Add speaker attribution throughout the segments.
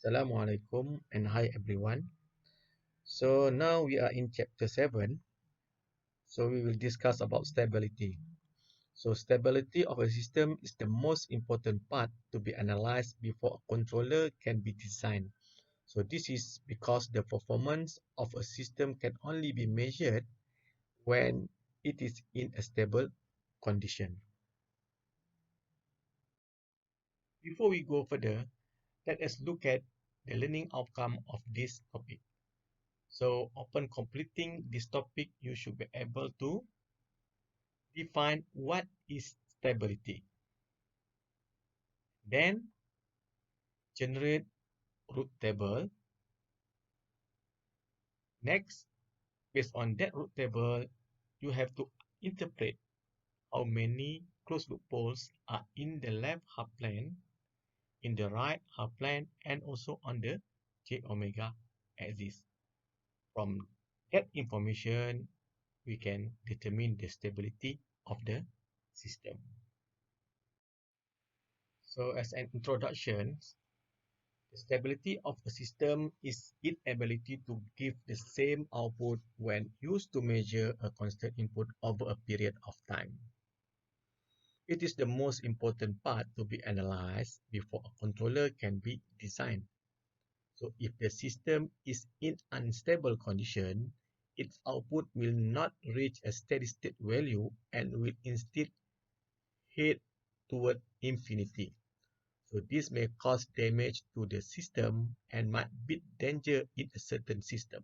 Speaker 1: Assalamualaikum and hi everyone. So now we are in chapter 7. So we will discuss about stability. So stability of a system is the most important part to be analyzed before a controller can be designed. So this is because the performance of a system can only be measured when it is in a stable condition. Before we go further, let us look at the learning outcome of this topic. So upon completing this topic, you should be able to define what is stability. Then generate root table. Next, based on that root table, you have to interpret how many closed loop poles are in the left half plane, in the right half plane, and also on the j omega axis. From that information, we can determine the stability of the system. So as an introduction, the stability of a system is its ability to give the same output when used to measure a constant input over a period of time. It is the most important part to be analyzed before a controller can be designed. So if the system is in unstable condition, its output will not reach a steady state value and will instead head toward infinity. So this may cause damage to the system and might be danger in a certain system.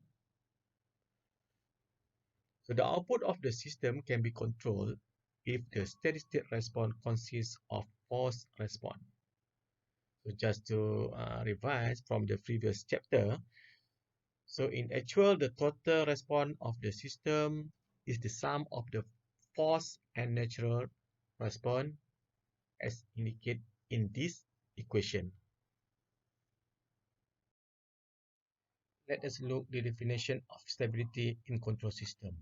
Speaker 1: So the output of the system can be controlled if the steady state response consists of force response. So just to revise from the previous chapter, so in actual, the total response of the system is the sum of the force and natural response as indicated in this equation. Let us look at the definition of stability in control system.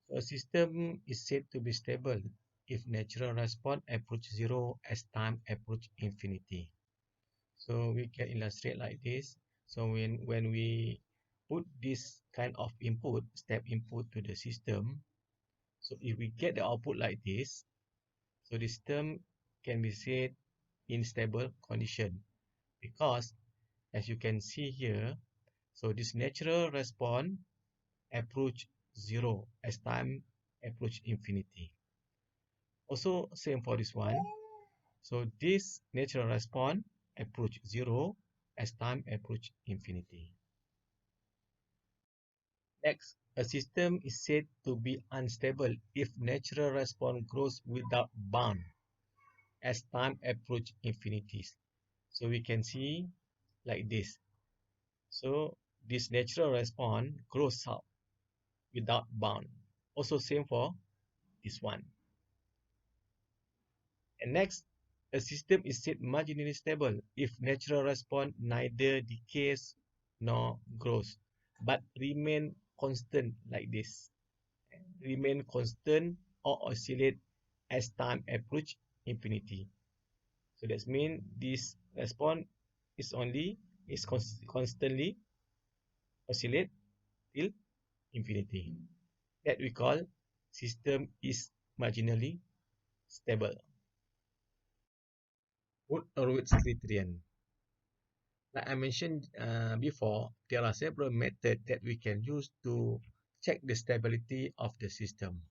Speaker 1: So a system is said to be stable if natural response approach zero as time approach infinity. So we can illustrate like this. So when we put this kind of input, step input to the system, so if we get the output like this, so the system can be said in stable condition because as you can see here, so this natural response approach zero as time approach infinity. Also same for this one. So this natural response approach zero as time approach infinity. Next, a system is said to be unstable if natural response grows without bound as time approach infinity. So we can see like this. So this natural response grows up without bound. Also same for this one. And next, a system is said marginally stable if natural response neither decays nor grows, but remain constant like this. Remain constant or oscillate as time approach infinity. So that means this response is constantly oscillate till infinity. That we call system is marginally stable. Root Hurwitz criterion. Like I mentioned before, there are several methods that we can use to check the stability of the system.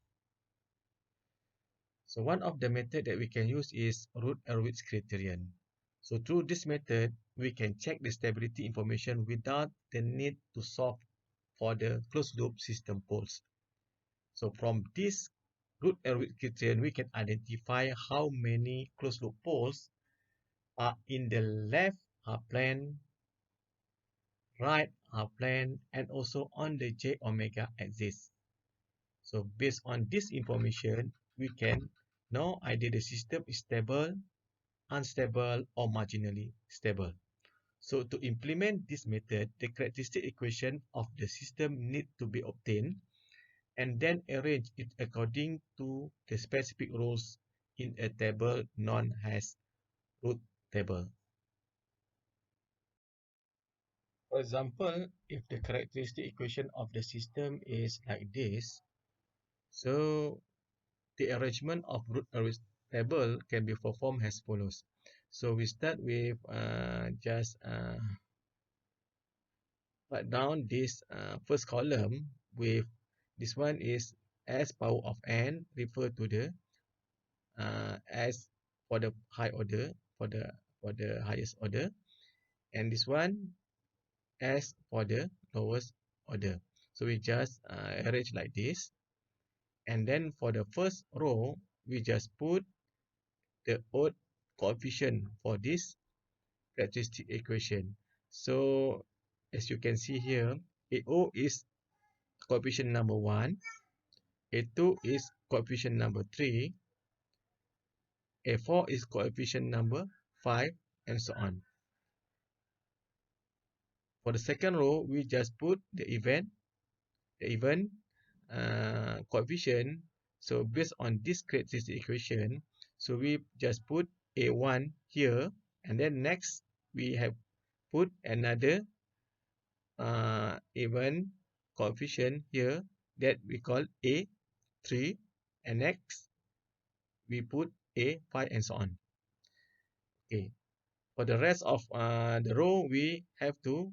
Speaker 1: So one of the method that we can use is root Hurwitz criterion. So through this method, we can check the stability information without the need to solve for the closed loop system poles. So from this root Hurwitz criterion, we can identify how many closed loop poles are in the left half plane, right half plane, and also on the j omega axis. So based on this information, we can know either the system is stable, unstable, or marginally stable. So to implement this method, the characteristic equation of the system need to be obtained and then arrange it according to the specific rules in a table known as root table. For example, if the characteristic equation of the system is like this, so the arrangement of root table can be performed as follows. So we start with just write down this first column with this one is s power of n, refer to the s for the high order, for the highest order, and this one s for the lowest order. So we just arrange like this, and then for the first row we just put the odd coefficient for this characteristic equation. So as you can see here, AO is coefficient number 1, A2 is coefficient number 3, A4 is coefficient number 5, and so on. For the second row, we just put the even coefficient. So based on this characteristic equation, so we just put A1 here, and then next we have put another even coefficient here that we call A3, and next we put A5 and so on. Okay, for the rest of the row, we have to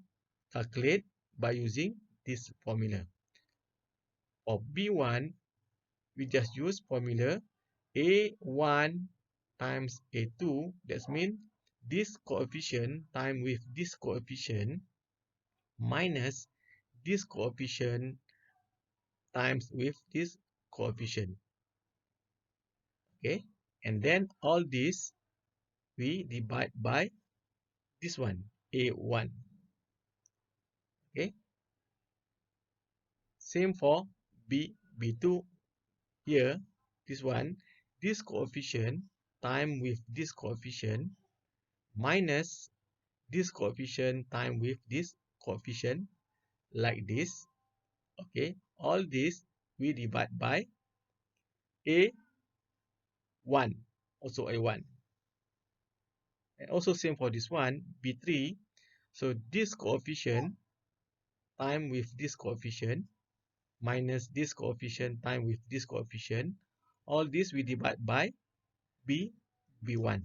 Speaker 1: calculate by using this formula. For B1, we just use formula A1 times A2. That means this coefficient times with this coefficient minus this coefficient times with this coefficient. Okay, and then all this we divide by this one, A1. Okay, same for B2 here, this one, this coefficient time with this coefficient minus this coefficient time with this coefficient, like this. Okay, all this we divide by A1, also A1. And also same for this one, B3. So this coefficient time with this coefficient minus this coefficient time with this coefficient, all this we divide by B1.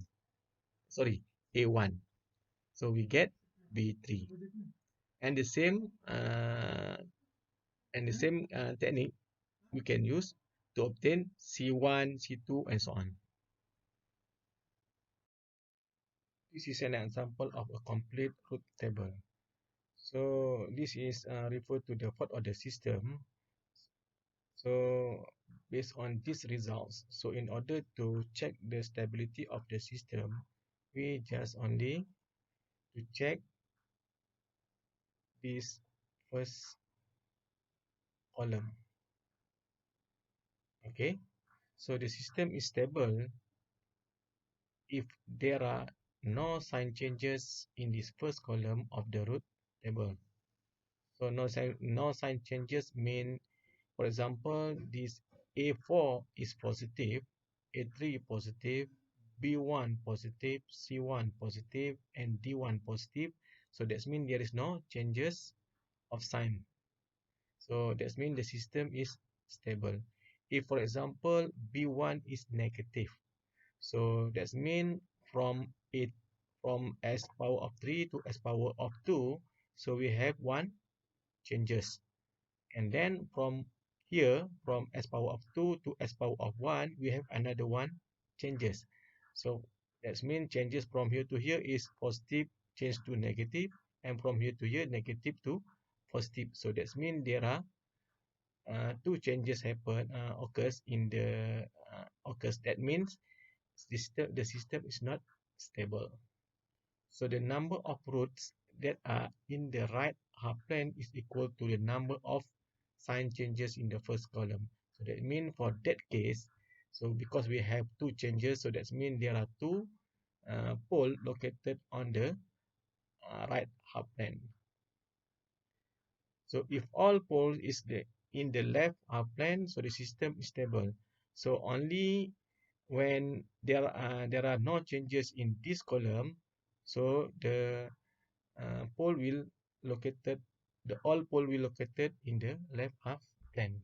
Speaker 1: Sorry, A1. So we get B3. And the same technique we can use to obtain C1, C2, and so on. This is an example of a complete root table. So this is referred to the fourth order system. So based on these results, so in order to check the stability of the system, we just only to check this first column. Okay, so the system is stable if there are no sign changes in this first column of the root table. So no sign changes mean, for example, this A4 is positive, A3 positive, B1 positive, C1 positive, and D1 positive. So that means there is no changes of sign. So that means the system is stable. If, for example, B1 is negative, so that means from S power of 3 to S power of 2, so we have one changes. And then from here, from S power of 2 to S power of 1, we have another one changes. So that means changes from here to here is positive change to negative, and from here to here negative to positive. So that means there are two changes occurs in the occurs. That means the system is not stable. So the number of roots that are in the right half plane is equal to the number of sign changes in the first column. So that means for that case, so because we have two changes, so that means there are two poles located on the right half plane. So if all poles is in the left half plane, so the system is stable. So only when there are no changes in this column, so the pole will located, the all pole will located in the left half plane.